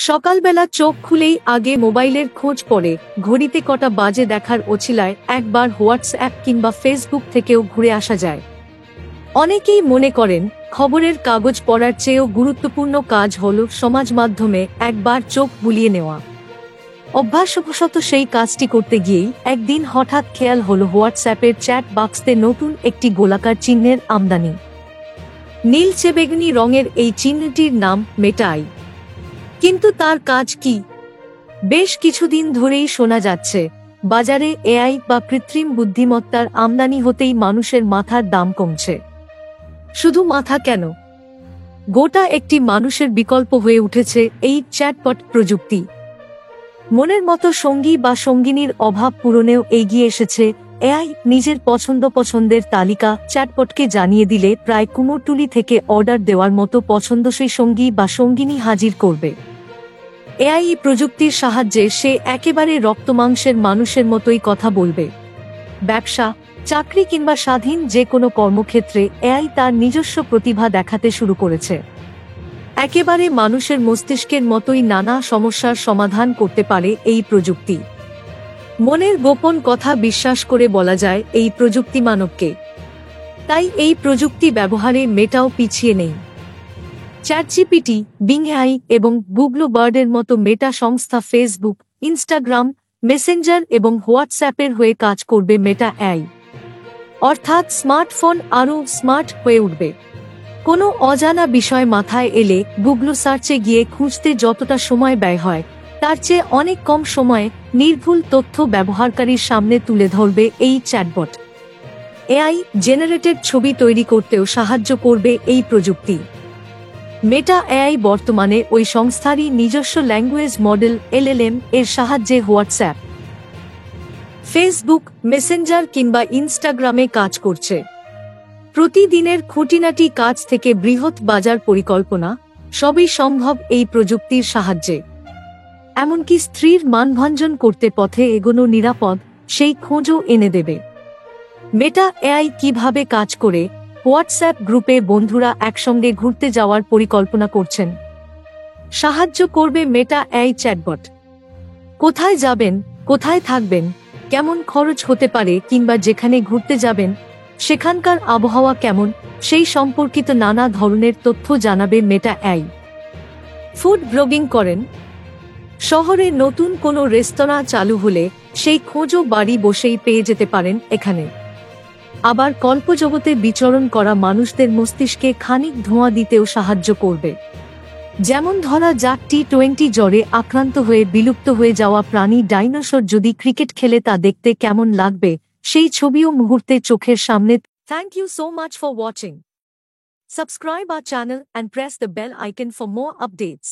সকালবেলা চোখ খুলেই আগে মোবাইলের খোঁজ পড়ে, ঘড়িতে কটা বাজে দেখার অছিলায় একবার হোয়াটসঅ্যাপ কিংবা ফেসবুক থেকেও ঘুরে আসা যায়। অনেকেই মনে করেন খবরের কাগজ পড়ার চেয়েও গুরুত্বপূর্ণ কাজ হল সমাজ মাধ্যমে একবার চোখ বুলিয়ে নেওয়া। অভ্যাসবশত সেই কাজটি করতে গিয়েই একদিন হঠাৎ খেয়াল হলো হোয়াটসঅ্যাপের চ্যাট বাক্সে নতুন একটি গোলাকার চিহ্নের আমদানি। নীলচে বেগুনি রঙের এই চিহ্নটির নাম মেটা আই। কিন্তু তার কাজ কি? বেশ কিছুদিন ধরেই শোনা যাচ্ছে বাজারে এআই বা কৃত্রিম বুদ্ধিমত্তার আমদানি হতেই মানুষের মাথার দাম কমছে। শুধু মাথা কেন, গোটা একটি মানুষের বিকল্প হয়ে উঠেছে এই চ্যাটবট প্রযুক্তি। মনের মতো সঙ্গী বা সঙ্গিনীর অভাব পূরণেও এগিয়ে এসেছে এআই। নিজের পছন্দের তালিকা চ্যাটবটকে জানিয়ে দিলে প্রায় কুমোরটুলি থেকে অর্ডার দেওয়ার মতো পছন্দসই সঙ্গী বা সঙ্গিনী হাজির করবে। এআই প্রযুক্তির সাহায্যে সে একেবারে রক্তমাংসের মানুষের মতোই কথা বলবে। ব্যবসা, চাকরি কিংবা স্বাধীন যে কোনো কর্মক্ষেত্রে এআই তার নিজস্ব প্রতিভা দেখাতে শুরু করেছে। একেবারে মানুষের মস্তিষ্কের মতোই নানা সমস্যার সমাধান করতে পারে এই প্রযুক্তি। মনের গোপন কথা বিশ্বাস করে বলা যায় এই প্রযুক্তি মানবকে। তাই এই প্রযুক্তি ব্যবহারে মেটাও পিছিয়ে নেই। চ্যাটজিপিটি, বিং এআই এবং গুগল বার্ডের মতো মেটা সংস্থা ফেসবুক, ইনস্টাগ্রাম, মেসেঞ্জার এবং হোয়াটসঅ্যাপের হয়ে কাজ করবে মেটা এআই। অর্থাৎ স্মার্টফোন আরও স্মার্ট হয়ে উঠবে। কোনো অজানা বিষয় মাথায় এলে গুগল সার্চে গিয়ে খুঁজতে যতটা সময় ব্যয় হয়, তার চেয়ে অনেক কম সময়ে নির্ভুল তথ্য ব্যবহারকারীর সামনে তুলে ধরবে এই চ্যাটবট। এআই জেনারেটেড ছবি তৈরি করতেও সাহায্য করবে এই প্রযুক্তি। মেটা এআই বর্তমানে ওই সংস্থারই নিজস্ব ল্যাঙ্গুয়েজ মডেল এলএলএম এর সাহায্যে হোয়াটসঅ্যাপ, ফেসবুক, মেসেঞ্জার কিংবা ইনস্টাগ্রামে কাজ করছে। প্রতিদিনের খুঁটিনাটি কাজ থেকে বৃহৎ বাজার পরিকল্পনা সবই সম্ভব এই প্রযুক্তির সাহায্যে। এমনকি স্ত্রীর মানভঞ্জন করতে পথে এগোনো নিরাপদ সেই খোঁজও এনে দেবে। মেটা এআই কিভাবে কাজ করে? হোয়াটসঅ্যাপ গ্রুপে বন্ধুরা একসঙ্গে ঘুরতে যাওয়ার পরিকল্পনা করছেন, সাহায্য করবে মেটা এআই চ্যাটবট। কোথায় যাবেন, কোথায় থাকবেন, কেমন খরচ হতে পারে কিংবা যেখানে ঘুরতে যাবেন সেখানকার আবহাওয়া কেমন, সেই সম্পর্কিত নানা ধরনের তথ্য জানাবে মেটা এআই। ফুড ব্লগিং করেন? শহরে নতুন কোনো রেস্তোরাঁ চালু হলে সেই খোঁজও বাড়ি বসেই পেয়ে যেতে পারেন এখানে। আবার কল্পজগতে বিচরণ করা মানুষদের মস্তিষ্কে খানিক ধোঁয়া দিতেও সাহায্য করবে। যেমন ধরা যাক টি-20 জ্বরে আক্রান্ত হয়ে বিলুপ্ত হয়ে যাওয়া প্রাণী ডাইনোসর যদি ক্রিকেট খেলে তা দেখতে কেমন লাগবে সেই ছবিও মুহূর্তে চোখের সামনে। Thank you so much for watching. Subscribe our channel and press the bell icon for more updates.